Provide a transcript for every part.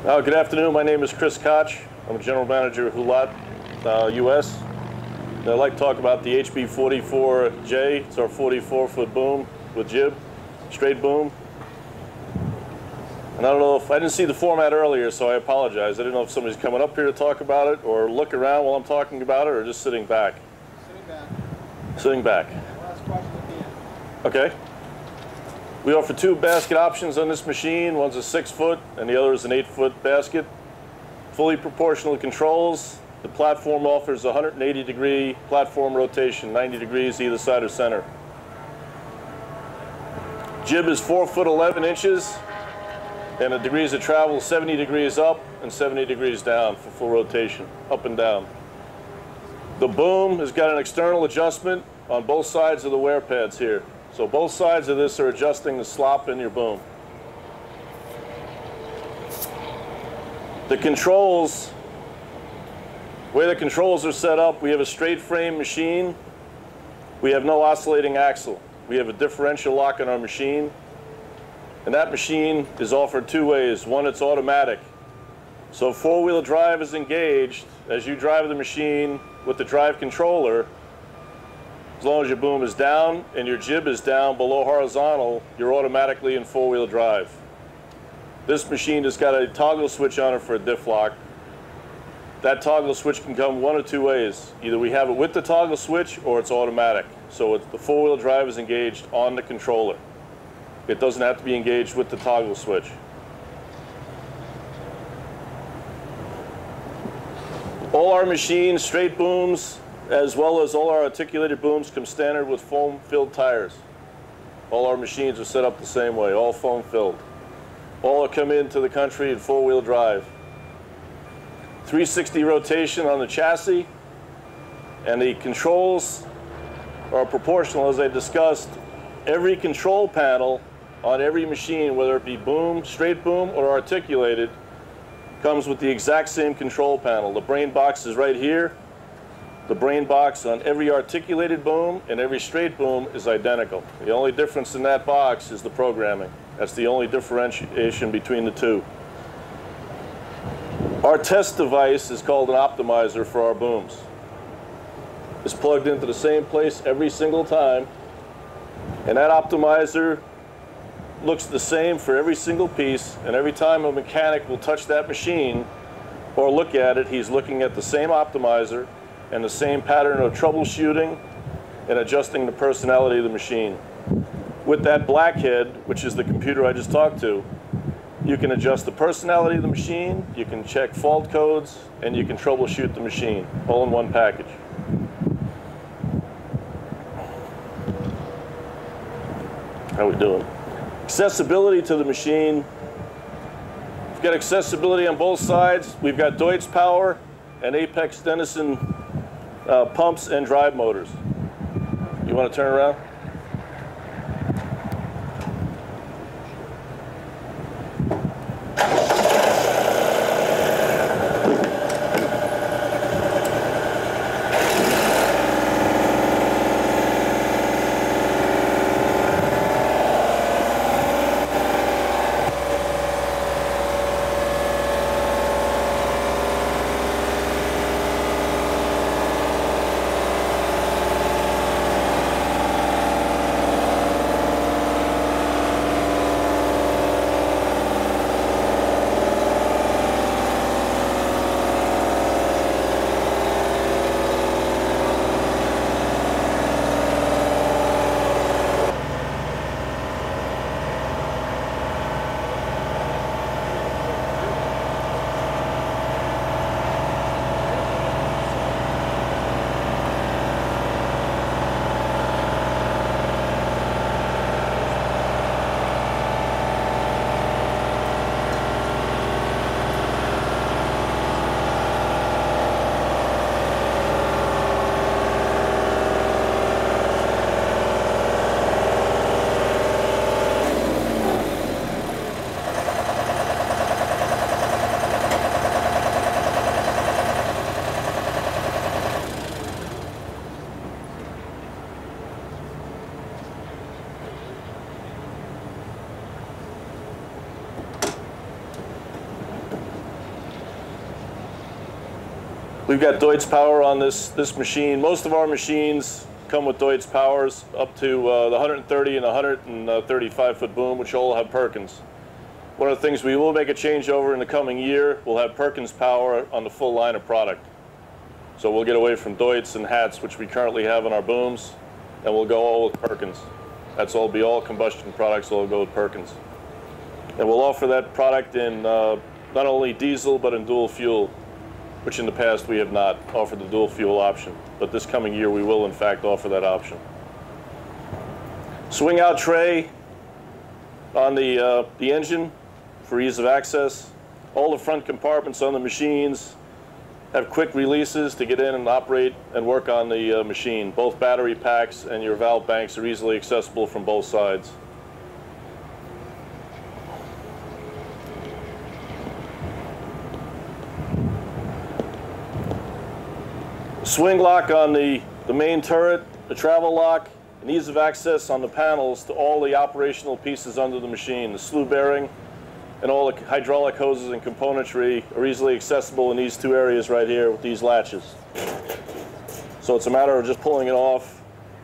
Good afternoon. My name is Chris Koch. I'm a general manager at Haulotte, US. And I'd like to talk about the HB44J. It's our 44-foot boom with jib, straight boom. And I don't know if, I didn't see the format earlier, so I apologize. I didn't know if somebody's coming up here to talk about it or look around while I'm talking about it or just sitting back. Sitting back. Sitting back. Last question at the end. Okay. We offer two basket options on this machine. One's a 6-foot and the other is an 8-foot basket. Fully proportional controls. The platform offers 180-degree platform rotation, 90 degrees either side or center. Jib is 4 foot 11 inches, and the degrees of travel 70 degrees up and 70 degrees down for full rotation, up and down. The boom has got an external adjustment on both sides of the wear pads here. So both sides of this are adjusting the slop in your boom. The controls, the way the controls are set up, we have a straight frame machine. We have no oscillating axle. We have a differential lock on our machine. And that machine is offered two ways. One, it's automatic. So four-wheel drive is engaged as you drive the machine with the drive controller. As long as your boom is down and your jib is down below horizontal, you're automatically in four-wheel drive. This machine has got a toggle switch on it for a diff lock. That toggle switch can come one of two ways. Either we have it with the toggle switch or it's automatic. So the four-wheel drive is engaged on the controller. It doesn't have to be engaged with the toggle switch. All our machines, straight booms, as well as all our articulated booms, come standard with foam-filled tires. All our machines are set up the same way, all foam-filled. All come into the country in four-wheel drive. 360 rotation on the chassis, and the controls are proportional, as I discussed. Every control panel on every machine, whether it be boom, straight boom, or articulated, comes with the exact same control panel. The brain box is right here. The brain box on every articulated boom and every straight boom is identical. The only difference in that box is the programming. That's the only differentiation between the two. Our test device is called an optimizer for our booms. It's plugged into the same place every single time, and that optimizer looks the same for every single piece, and every time a mechanic will touch that machine or look at it, he's looking at the same optimizer and the same pattern of troubleshooting and adjusting the personality of the machine. With that blackhead, which is the computer I just talked to, you can adjust the personality of the machine, you can check fault codes, and you can troubleshoot the machine, all in one package. How we doing? Accessibility to the machine. We've got accessibility on both sides. We've got Deutz power and Apex Denison pumps and drive motors. You want to turn around? We've got Deutz power on this machine. Most of our machines come with Deutz powers up to the 130 and 135 foot boom, which all have Perkins. One of the things we will make a changeover in the coming year, we'll have Perkins power on the full line of product. So we'll get away from Deutz and hats, which we currently have on our booms, and we'll go all with Perkins. That's all, be all combustion products, all go with Perkins. And we'll offer that product in not only diesel, but in dual fuel, which in the past we have not offered the dual fuel option. But this coming year we will in fact offer that option. Swing out tray on the engine for ease of access. All the front compartments on the machines have quick releases to get in and operate and work on the machine. Both battery packs and your valve banks are easily accessible from both sides. Swing lock on the main turret, the travel lock, and ease of access on the panels to all the operational pieces under the machine. The slew bearing and all the hydraulic hoses and componentry are easily accessible in these two areas right here with these latches. So it's a matter of just pulling it off,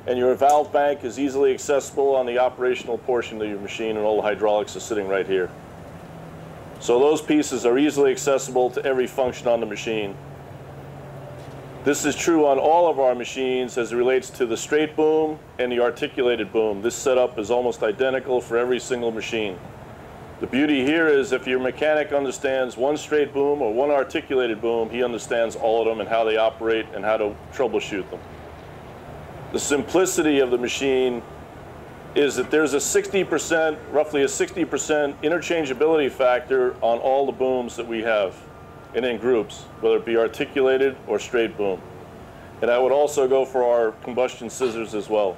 and your valve bank is easily accessible on the operational portion of your machine, and all the hydraulics are sitting right here. So those pieces are easily accessible to every function on the machine. This is true on all of our machines as it relates to the straight boom and the articulated boom. This setup is almost identical for every single machine. The beauty here is if your mechanic understands one straight boom or one articulated boom, he understands all of them and how they operate and how to troubleshoot them. The simplicity of the machine is that there's a 60%, roughly a 60% interchangeability factor on all the booms that we have, and in groups, whether it be articulated or straight boom. And I would also go for our combustion scissors as well.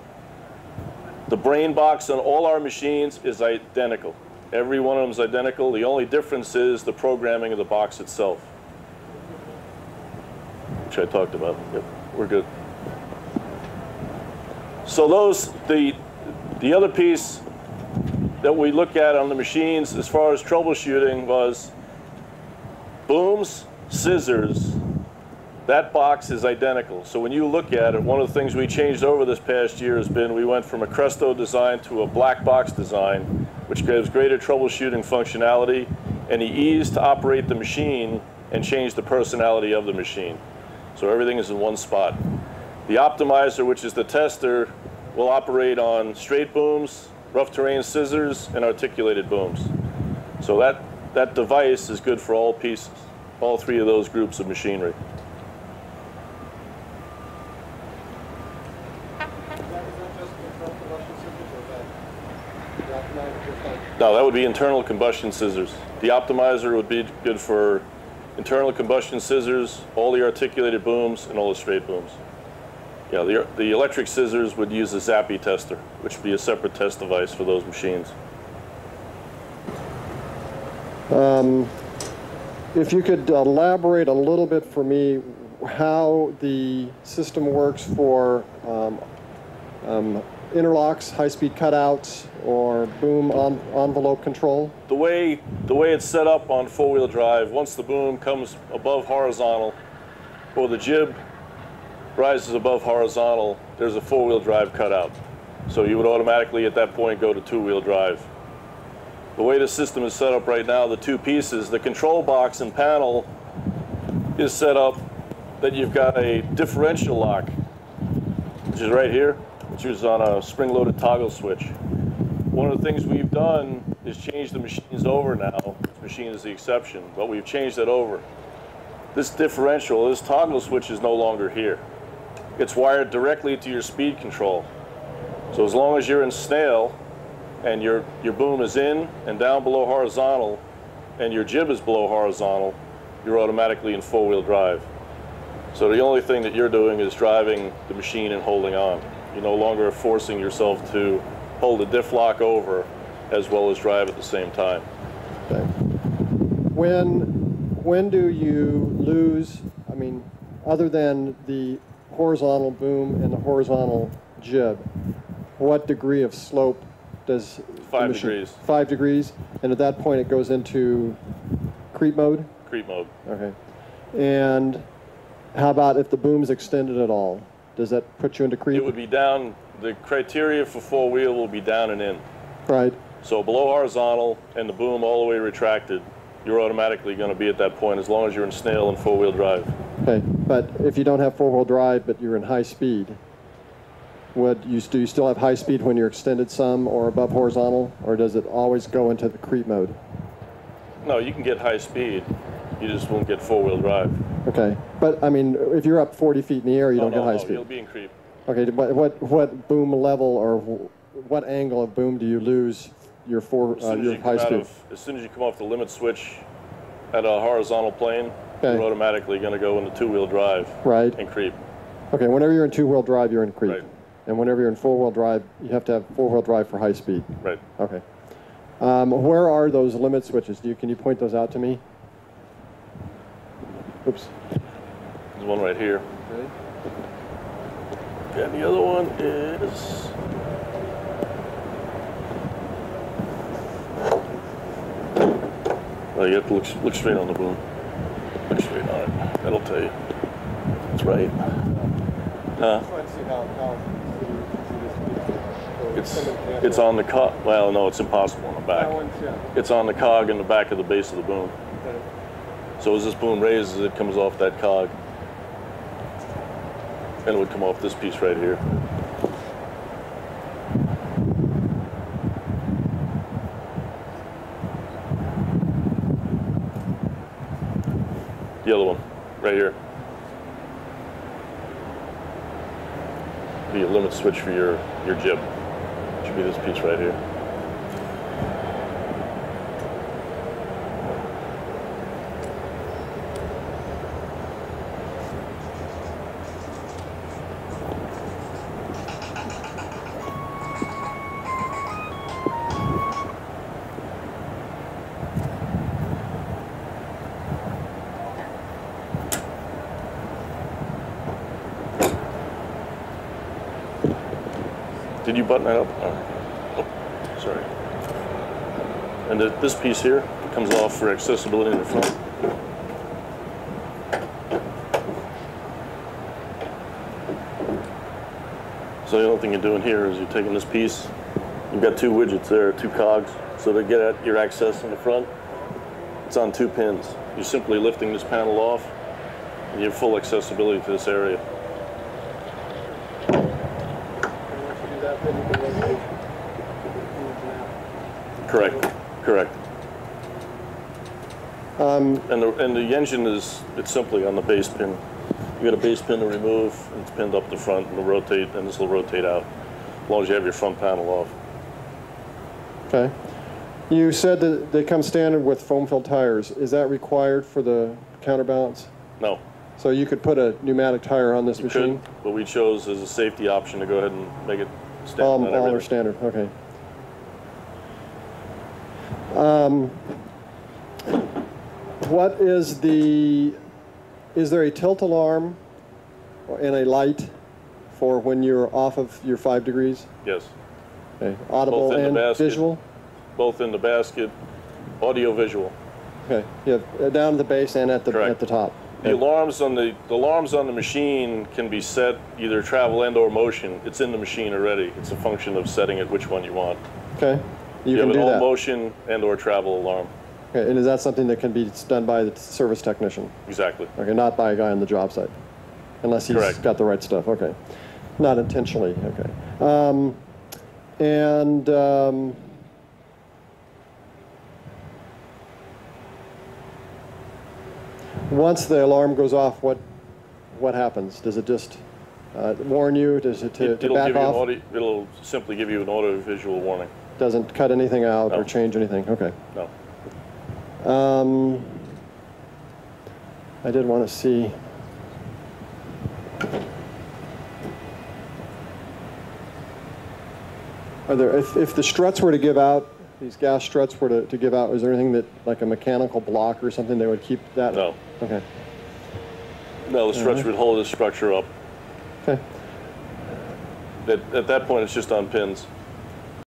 The brain box on all our machines is identical. Every one of them is identical. The only difference is the programming of the box itself, which I talked about. Yep, we're good. So the other piece that we look at on the machines as far as troubleshooting was booms, scissors, that box is identical. So when you look at it, one of the things we changed over this past year has been we went from a Cresto design to a black box design, which gives greater troubleshooting functionality and the ease to operate the machine and change the personality of the machine. So everything is in one spot. The optimizer, which is the tester, will operate on straight booms, rough terrain scissors, and articulated booms. So that device is good for all pieces, all three of those groups of machinery. No, that would be internal combustion scissors. The optimizer would be good for internal combustion scissors, all the articulated booms, and all the straight booms. Yeah, the electric scissors would use a Zappi tester, which would be a separate test device for those machines. If you could elaborate a little bit for me how the system works for interlocks, high-speed cutouts, or boom envelope control? The way it's set up on four-wheel drive, once the boom comes above horizontal, or the jib rises above horizontal, there's a four-wheel drive cutout. So you would automatically at that point go to two-wheel drive. The way the system is set up right now, the two pieces, the control box and panel is set up that you've got a differential lock, which is right here, which is on a spring-loaded toggle switch. One of the things we've done is change the machines over now. This machine is the exception, but we've changed that over. This differential, this toggle switch is no longer here. It's wired directly to your speed control. So as long as you're in snail and your boom is in and down below horizontal and your jib is below horizontal, you're automatically in four-wheel drive. So the only thing that you're doing is driving the machine and holding on. You're no longer forcing yourself to hold the diff lock over as well as drive at the same time. Okay. When do you lose, I mean, other than the horizontal boom and the horizontal jib, what degree of slope does 5 degrees. 5 degrees, and at that point it goes into creep mode? Creep mode. Okay. And How about if the boom's extended at all? Does that put you into creep? It would be down, the criteria for four-wheel will be down and in. Right. So below horizontal and the boom all the way retracted, you're automatically going to be at that point as long as you're in snail and four-wheel drive. Okay, but if you don't have four-wheel drive but you're in high speed, do you still have high speed when you're extended some or above horizontal, or does it always go into the creep mode? No, you can get high speed, you just won't get four-wheel drive. Okay, but I mean, if you're up 40 feet in the air, you don't get high speed. You'll be in creep. Okay, what boom level or what angle of boom do you lose your high speed? As soon as you come off the limit switch at a horizontal plane, okay, you're automatically going to go into two-wheel drive, right, and creep. Okay, whenever you're in two-wheel drive, you're in creep. Right. And whenever you're in four-wheel drive, you have to have four-wheel drive for high speed. Right. Okay. Where are those limit switches? Can you point those out to me? Oops. There's one right here. Okay. And the other one is... Oh, you have to look straight on the boom. Look straight on it. That'll tell you. It's right. It's on the cog. Well, no, it's impossible on the back. It's on the cog in the back of the base of the boom. So as this boom raises, it comes off that cog. And it would come off this piece right here. The other one, right here. Be a limit switch for your jib. Should be this piece right here. Did you button that up? Oh, sorry. And this piece here comes off for accessibility in the front. So the only thing you're doing here is you're taking this piece. You've got two widgets there, two cogs. So to get at your access in the front, it's on two pins. You're simply lifting this panel off, and you have full accessibility to this area. Correct. Correct. And the engine it's simply on the base pin. You got a base pin to remove, and it's pinned up the front, and it'll rotate, and this will rotate out, as long as you have your front panel off. Okay. You said that they come standard with foam-filled tires. Is that required for the counterbalance? No. So you could put a pneumatic tire on this machine? Could, but we chose as a safety option to go ahead and make it standard. All are standard, okay. What is is there a tilt alarm and a light for when you're off of your 5 degrees? Yes. Okay. Audible and visual? Both in the basket, audio visual. Okay. Yeah, down to the base and at the top. The alarms on the machine can be set either travel and or motion. It's in the machine already. It's a function of setting it which one you want. Okay. You can have do an all that. motion and or travel alarm. Okay. And is that something that can be done by the service technician? Exactly. Okay. Not by a guy on the job site, unless he's got the right stuff. Okay. Not intentionally. Okay. Once the alarm goes off, what happens? Does it just warn you? Does it to back off? It'll simply give you an audio visual warning. Doesn't cut anything out or change anything? Okay. No. I did want to see. Are there, if the struts were to give out, these gas struts were to give out, is there anything that, like a mechanical block or something that would keep that? No. Okay. No, the struts would hold the structure up. Okay. At that point, it's just on pins.